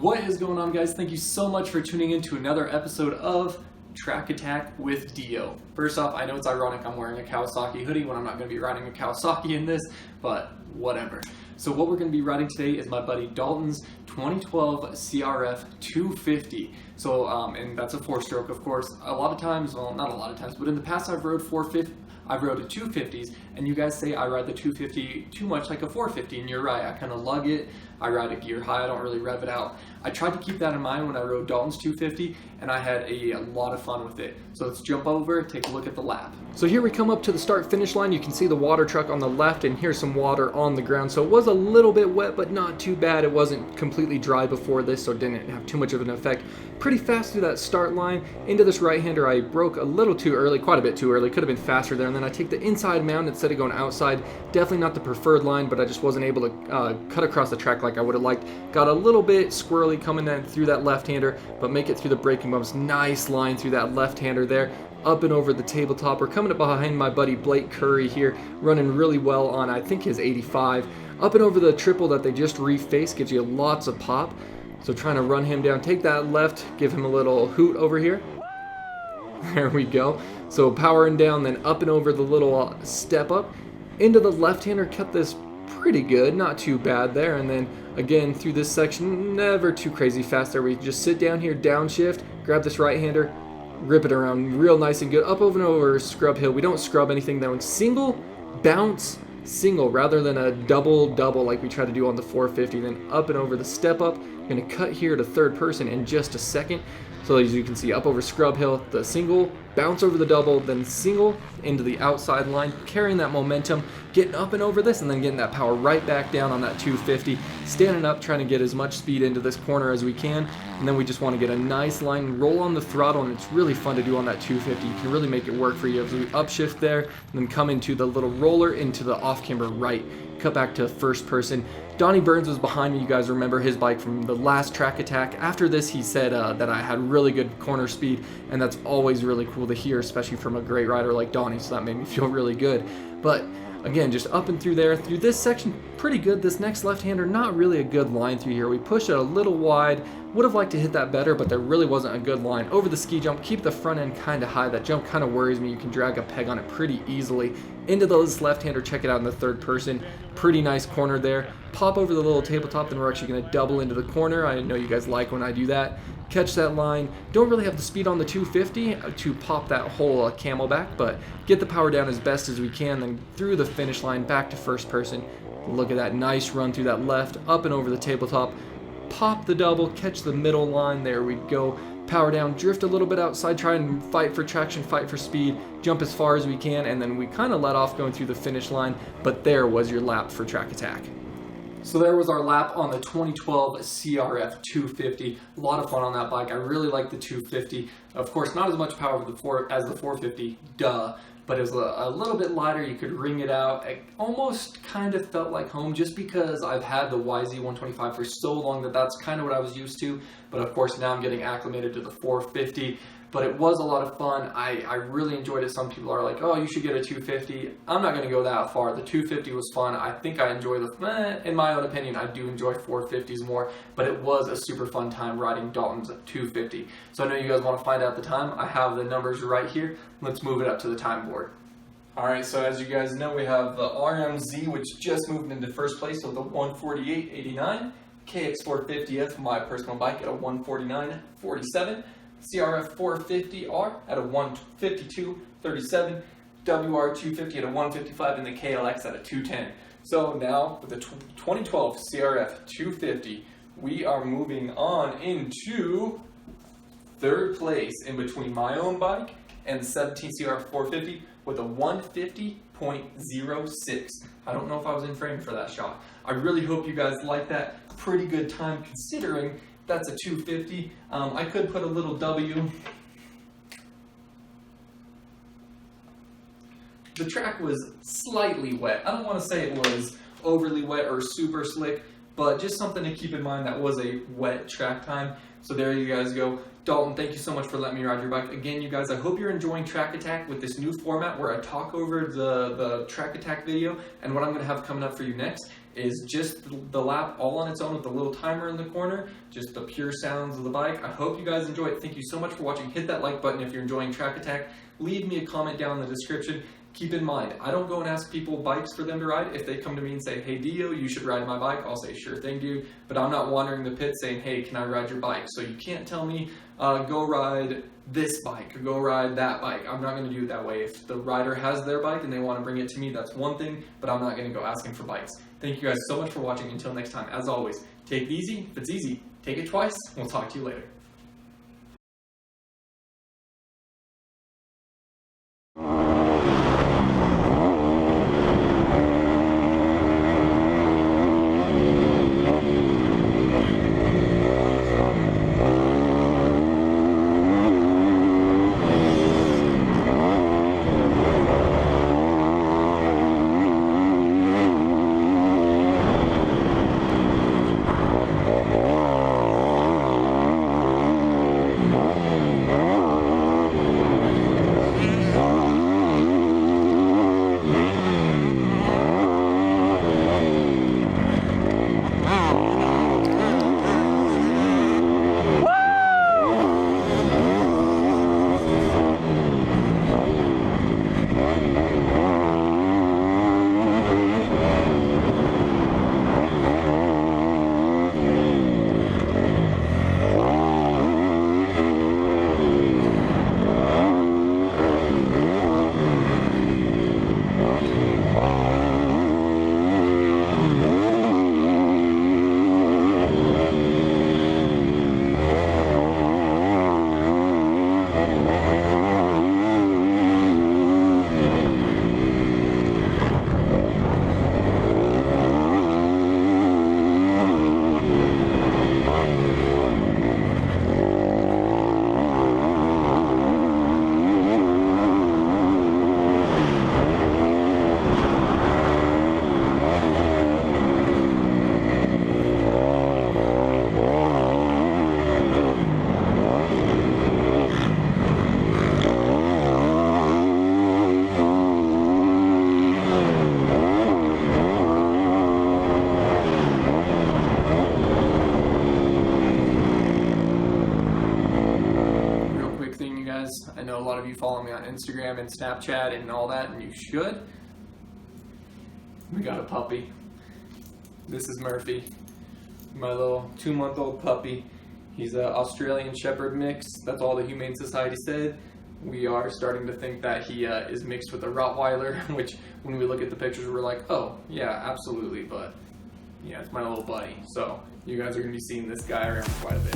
What is going on, guys? Thank you so much for tuning in to another episode of Track Attack with DeeO. First off, I know it's ironic I'm wearing a Kawasaki hoodie when I'm not going to be riding a Kawasaki in this, but whatever. So what we're going to be riding today is my buddy Daulton's 2012 CRF250. So, and that's a 4-stroke, of course. A lot of times, well, not a lot of times, but in the past I've rode 450. I've rode a 250s, and you guys say I ride the 250 too much like a 450, and you're right. I kind of lug it. I ride it gear high. I don't really rev it out. I tried to keep that in mind when I rode Daulton's 250, and I had a lot of fun with it. So let's jump over, take a look at the lap. So here we come up to the start-finish line. You can see the water truck on the left, and here's some water on the ground. So it was a little bit wet, but not too bad. It wasn't completely dry before this, so it didn't have too much of an effect. Pretty fast through that start line. Into this right-hander, I broke a little too early, quite a bit too early. Could have been faster there, and then I take the inside mount instead of going outside. Definitely not the preferred line, but I just wasn't able to cut across the track like I would have liked. Got a little bit squirrely coming in through that left-hander, but make it through the braking bumps. Nice line through that left-hander there. Up and over the tabletop. We're coming up behind my buddy Blake Curry here, running really well on, I think, his 85. Up and over the triple that they just refaced, gives you lots of pop. So trying to run him down, take that left, give him a little hoot over here. There we go. So powering down, then up and over the little step up. Into the left-hander, cut this pretty good, not too bad there. And then again through this section, never too crazy fast there. We just sit down here, downshift, grab this right-hander, rip it around real nice and good. Up over and over scrub hill. We don't scrub anything though. Single, bounce, single, rather than a double like we try to do on the 450. Then up and over the step up. I'm going to cut here to third person in just a second. So as you can see, up over scrub hill, the single, bounce over the double, then single into the outside line, carrying that momentum, getting up and over this, and then getting that power right back down on that 250, standing up, trying to get as much speed into this corner as we can, and then we just want to get a nice line, roll on the throttle, and it's really fun to do on that 250. You can really make it work for you as we upshift there, and then come into the little roller into the off-camber right, cut back to first person. Donnie Burns was behind me. You guys remember his bike from the last Track Attack. After this, he said that I had really good corner speed, and that's always really cool to hear, especially from a great rider like Donnie, so that made me feel really good. But again, just up and through there. Through this section, pretty good. This next left-hander, not really a good line through here. We push it a little wide. Would have liked to hit that better, but there really wasn't a good line. Over the ski jump, keep the front end kind of high. That jump kind of worries me. You can drag a peg on it pretty easily. Into this left-hander, check it out in the third person. Pretty nice corner there. Pop over the little tabletop, then we're actually going to double into the corner. I know you guys like when I do that. Catch that line. Don't really have the speed on the 250 to pop that whole camelback, but get the power down as best as we can, then through the finish line, back to first person. Look at that nice run through that left, up and over the tabletop. Pop the double, catch the middle line. There we go. Power down, drift a little bit outside, try and fight for traction, fight for speed, jump as far as we can, and then we kind of let off going through the finish line, but there was your lap for Track Attack. So there was our lap on the 2012 CRF250. A lot of fun on that bike. I really like the 250. Of course, not as much power as the 450, duh, but it was a little bit lighter. You could ring it out. It almost kind of felt like home just because I've had the YZ125 for so long that that's kind of what I was used to. But of course, now I'm getting acclimated to the 450. But it was a lot of fun. I really enjoyed it. Some people are like, oh, you should get a 250. I'm not going to go that far. The 250 was fun. I think I enjoy in my own opinion, I do enjoy 450s more, but it was a super fun time riding Daulton's 250. So I know you guys want to find out the time. I have the numbers right here. Let's move it up to the time board. All right, so as you guys know, we have the RMZ, which just moved into first place with a 148.89, KX450F, my personal bike, at a 149.47. CRF250R at a 152.37, WR250 at a 155, and the KLX at a 210. So now with the 2012 CRF250, we are moving on into third place in between my own bike and the 17 CRF450 with a 150.06. I don't know if I was in frame for that shot. I really hope you guys like that. Pretty good time considering that's a 250. I could put a little W. The track was slightly wet. I don't want to say it was overly wet or super slick, but just something to keep in mind. That was a wet track time. So there you guys go. Dalton, thank you so much for letting me ride your bike. Again, you guys, I hope you're enjoying Track Attack with this new format where I talk over the Track Attack video, and what I'm going to have coming up for you next is just the lap all on its own with the little timer in the corner, just the pure sounds of the bike. I hope you guys enjoy it. Thank you so much for watching. Hit that like button if you're enjoying Track Attack. Leave me a comment down in the description. Keep in mind, I don't go and ask people bikes for them to ride. If they come to me and say, hey DeeO, you should ride my bike, I'll say, sure thing, dude. But I'm not wandering the pit saying, hey, can I ride your bike? So you can't tell me, go ride this bike or go ride that bike. I'm not going to do it that way. If the rider has their bike and they want to bring it to me, that's one thing, but I'm not going to go asking for bikes. Thank you guys so much for watching. Until next time, as always, take it easy. If it's easy, take it twice. We'll talk to you later. I know a lot of you follow me on Instagram and Snapchat and all that, and you should. We got a puppy. This is Murphy, my little 2-month-old puppy. He's an Australian Shepherd mix. That's all the Humane Society said. We are starting to think that he is mixed with a Rottweiler, which when we look at the pictures, we're like, oh, yeah, absolutely. But yeah, it's my little buddy. So you guys are going to be seeing this guy around quite a bit.